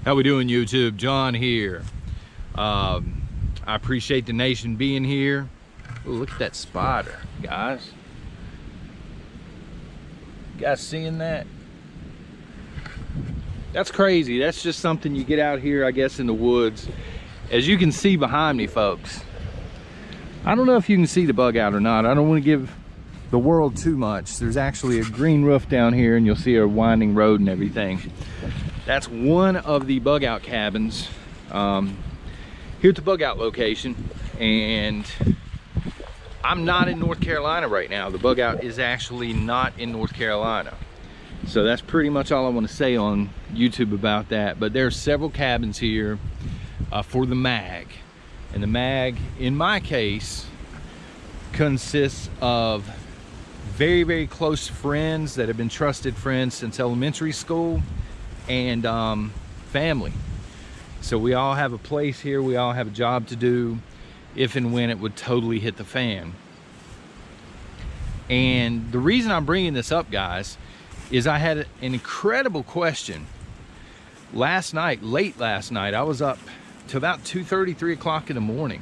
How we doing, YouTube? John here. I appreciate the nation being here. Ooh, look at that spider, guys. You guys seeing that? That's crazy. That's just something you get out here, I guess, in the woods. As you can see behind me, folks, I don't know if you can see the bug out or not. I don't want to give the world too much. There's actually a green roof down here, and you'll see a winding road and everything. That's one of the bug out cabins here at the bug out location. And I'm not in North Carolina right now. The bug out is actually not in North Carolina. So that's pretty much all I want to say on YouTube about that. But there are several cabins here for the mag. And the mag, in my case, consists of very, very close friends that have been trusted friends since elementary school, and family. So we all have a place here, we all have a job to do if and when it would totally hit the fan. And the reason I'm bringing this up, guys, is I had an incredible question last night, late last night. I was up to about 2:30, 3 o'clock in the morning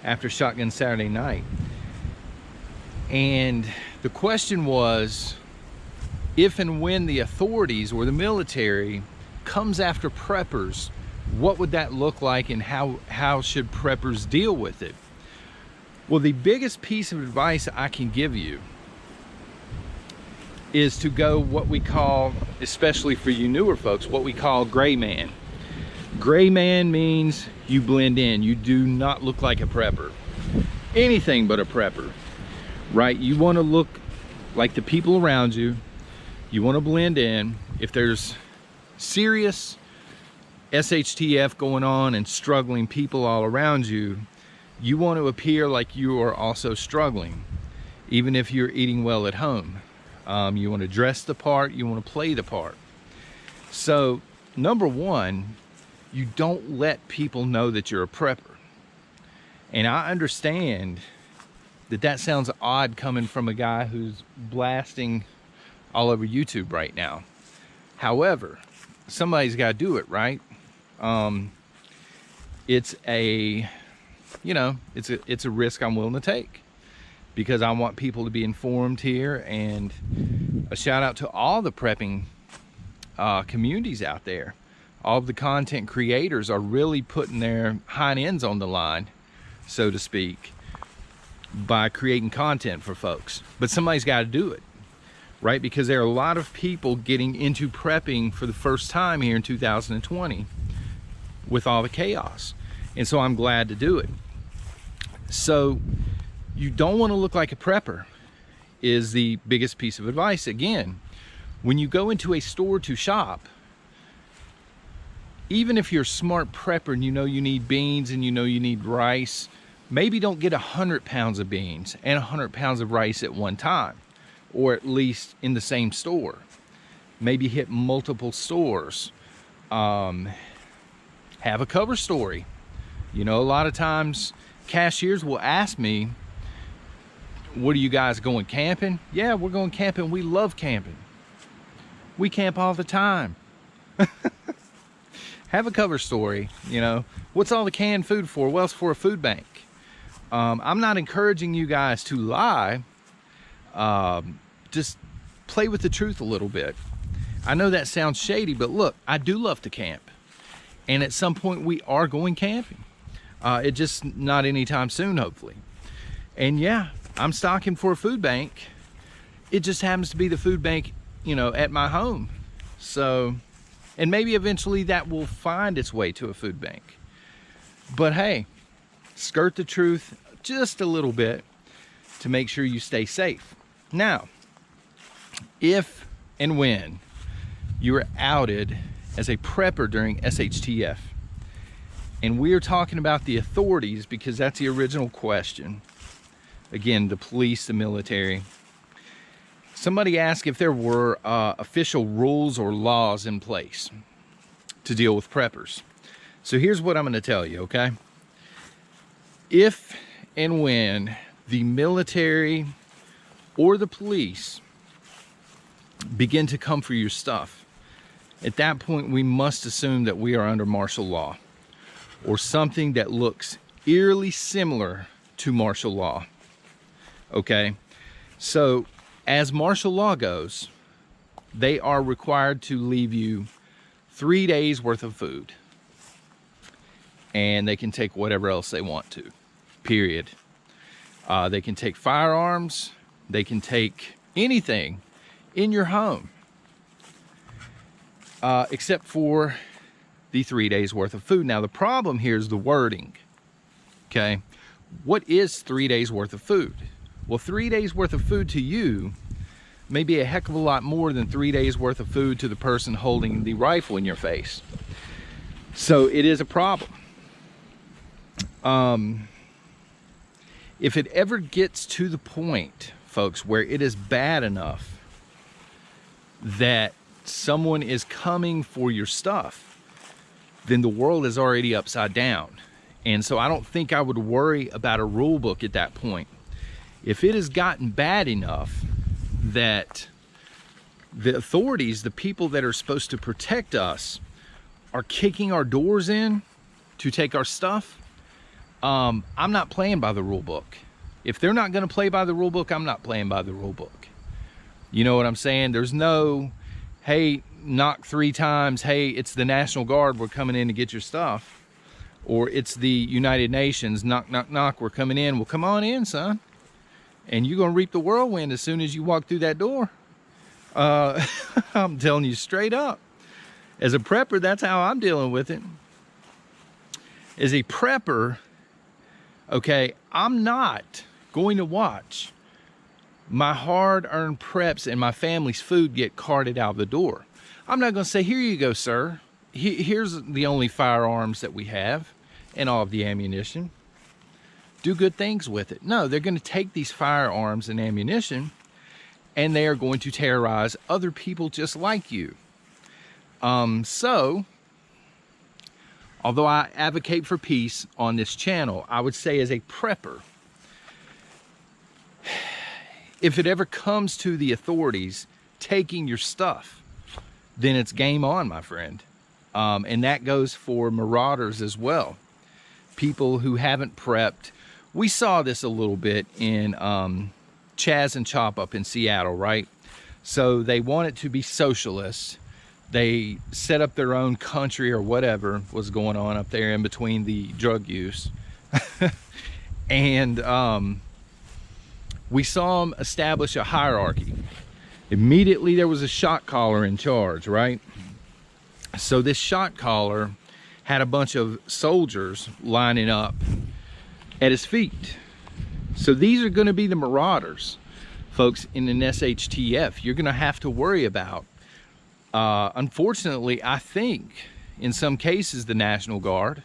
after Shotgun Saturday night. And the question was, if and when the authorities or the military comes after preppers, what would that look like, and how should preppers deal with it? Well, the biggest piece of advice I can give you is to go what we call, especially for you newer folks, what we call gray man. Gray man means you blend in. You do not look like a prepper. Anything but a prepper, right? You want to look like the people around you. You want to blend in. If there's serious SHTF going on and struggling people all around you, you want to appear like you are also struggling, even if you're eating well at home. You want to dress the part, you want to play the part. So, number one, you don't let people know that you're a prepper. And I understand that that sounds odd coming from a guy who's blasting all over YouTube right now. However, somebody's got to do it, right? It's a, you know, it's a risk I'm willing to take because I want people to be informed here. And a shout out to all the prepping communities out there. All of the content creators are really putting their hind ends on the line, so to speak, by creating content for folks. But somebody's got to do it, right? Because there are a lot of people getting into prepping for the first time here in 2020 with all the chaos. And so I'm glad to do it. So you don't want to look like a prepper is the biggest piece of advice. Again, when you go into a store to shop, even if you're a smart prepper and you know you need beans and you know you need rice, maybe don't get 100 pounds of beans and 100 pounds of rice at one time, or at least in the same store. Maybe hit multiple stores. Have a cover story. You know, a lot of times cashiers will ask me, what are you guys going camping? Yeah, we're going camping. We love camping. We camp all the time. Have a cover story. You know, what's all the canned food for? Well, it's for a food bank. I'm not encouraging you guys to lie. Just play with the truth a little bit. I know that sounds shady, but look, I do love to camp. And at some point we are going camping. It just not anytime soon, hopefully. And yeah, I'm stocking for a food bank. It just happens to be the food bank, you know, at my home. So, and maybe eventually that will find its way to a food bank. But hey, skirt the truth just a little bit to make sure you stay safe. Now, if and when you are outed as a prepper during SHTF, and we're talking about the authorities because that's the original question. Again, the police, the military. Somebody asked if there were official rules or laws in place to deal with preppers. So here's what I'm going to tell you, okay? If and when the military or the police begin to come for your stuff, At that point, we must assume that we are under martial law, or something that looks eerily similar to martial law. Okay, so as martial law goes, they are required to leave you 3 days worth of food, and they can take whatever else they want to, period. They can take firearms, they can take anything in your home, except for the 3 days worth of food. Now the problem here is the wording. Okay, what is 3 days worth of food? Well, 3 days worth of food to you may be a heck of a lot more than 3 days worth of food to the person holding the rifle in your face. So it is a problem. If it ever gets to the point, folks, where it is bad enough that someone is coming for your stuff, then the world is already upside down. And so I don't think I would worry about a rule book at that point. If it has gotten bad enough that the authorities, the people that are supposed to protect us, are kicking our doors in to take our stuff, I'm not playing by the rule book. If they're not going to play by the rule book, I'm not playing by the rule book. You know what I'm saying? There's no, hey, knock 3 times, hey, it's the National Guard, we're coming in to get your stuff. Or it's the United Nations, knock, knock, knock, we're coming in. Well, come on in, son. And you're going to reap the whirlwind as soon as you walk through that door. I'm telling you straight up. As a prepper, that's how I'm dealing with it. As a prepper, okay, I'm not going to watch my hard-earned preps and my family's food get carted out the door. I'm not going to say, here you go, sir. Here's the only firearms that we have and all of the ammunition. Do good things with it. No, they're going to take these firearms and ammunition and they are going to terrorize other people just like you. So, although I advocate for peace on this channel, I would say as a prepper, if it ever comes to the authorities taking your stuff, then it's game on, my friend. And that goes for marauders as well. People who haven't prepped. We saw this a little bit in Chaz and Chop up in Seattle, right? So they want it to be socialist. They set up their own country or whatever was going on up there in between the drug use. And we saw them establish a hierarchy. Immediately there was a shot caller in charge, right? So this shot caller had a bunch of soldiers lining up at his feet. So these are going to be the marauders, folks, in an SHTF. You're going to have to worry about. Unfortunately, I think in some cases the National Guard,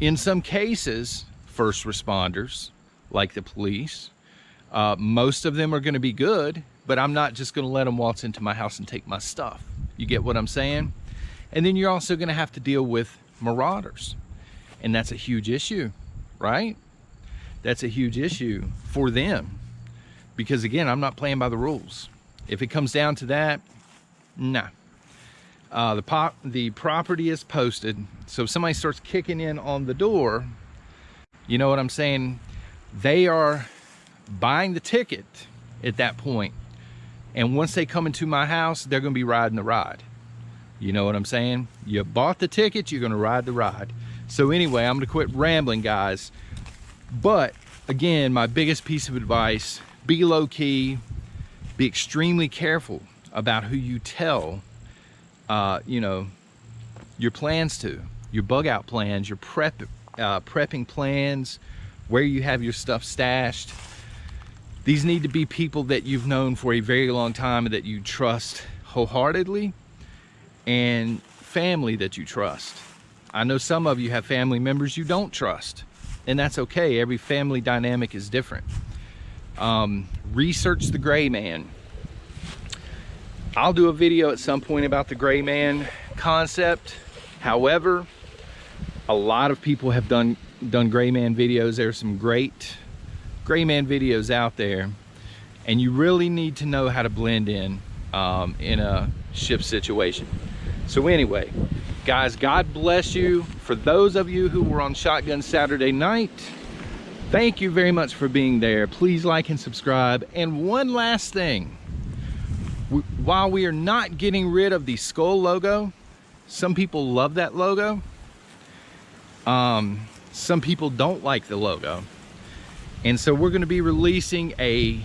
in some cases first responders like the police. Most of them are going to be good, but I'm not just going to let them waltz into my house and take my stuff. You get what I'm saying? And then you're also going to have to deal with marauders, and that's a huge issue, right? That's a huge issue for them, because again, I'm not playing by the rules. If it comes down to that, nah. The property is posted, so if somebody starts kicking in on the door, you know what I'm saying, they are buying the ticket at that point, and once they come into my house, they're going to be riding the ride. You know what I'm saying? You bought the ticket, you're going to ride the ride. So anyway, I'm going to quit rambling, guys. But again, my biggest piece of advice, be low key, be extremely careful about who you tell, you know, your plans to, your bug out plans, your prepping plans, where you have your stuff stashed. These need to be people that you've known for a very long time and that you trust wholeheartedly, and family that you trust. I know some of you have family members you don't trust, and that's okay. Every family dynamic is different. Research the gray man. I'll do a video at some point about the gray man concept. However, a lot of people have done gray man videos. There's some great gray man videos out there, and you really need to know how to blend in a ship situation. So anyway, guys, God bless you. For those of you who were on Shotgun Saturday night, thank you very much for being there. Please like and subscribe. And one last thing, while we are not getting rid of the skull logo, some people love that logo. Some people don't like the logo. And so we're gonna be releasing a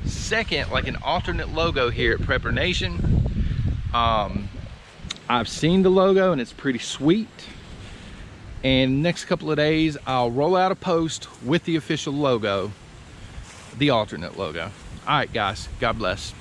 second, like an alternate logo here at Prepper Nation. I've seen the logo and it's pretty sweet. And next couple of days, I'll roll out a post with the official logo, the alternate logo. All right, guys, God bless.